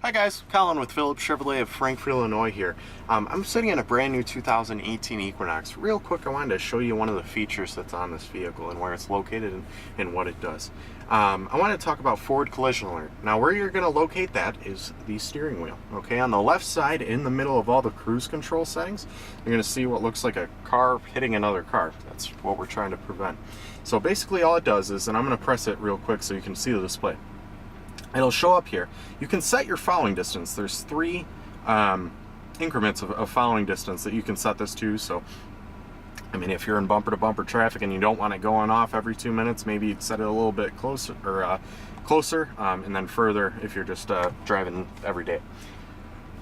Hi guys, Colin with Phillips Chevrolet of Frankfort, Illinois here. I'm sitting in a brand new 2018 Equinox. Real quick, I wanted to show you one of the features that's on this vehicle and where it's located and what it does. I want to talk about forward collision alert. Now where you're going to locate that is the steering wheel. Okay, on the left side in the middle of all the cruise control settings, you're going to see what looks like a car hitting another car. That's what we're trying to prevent. So basically all it does is, and I'm going to press it real quick so you can see the display. It'll show up here. You can set your following distance. There's three increments of following distance that you can set this to. So, I mean, if you're in bumper-to-bumper traffic and you don't want it going off every 2 minutes, maybe set it a little bit closer, and then further if you're just driving every day.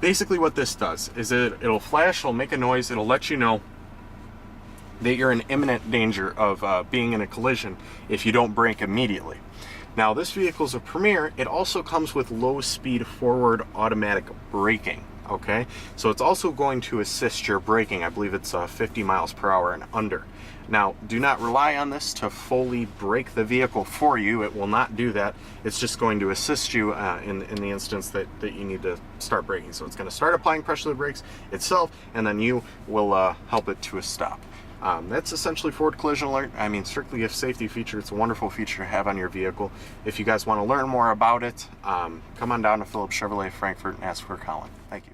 Basically what this does is it'll flash, it'll make a noise, it'll let you know that you're in imminent danger of being in a collision if you don't brake immediately. Now this vehicle is a Premier. It also comes with low speed forward automatic braking. Okay, so it's also going to assist your braking. I believe it's 50 miles per hour and under. Now do not rely on this to fully brake the vehicle for you. It will not do that. It's just going to assist you in the instance that you need to start braking. So it's going to start applying pressure to the brakes itself, and then you will help it to a stop. That's essentially forward collision alert. I mean, strictly a safety feature. It's a wonderful feature to have on your vehicle. If you guys want to learn more about it, come on down to Phillips Chevrolet Frankfort and ask for Colin. Thank you.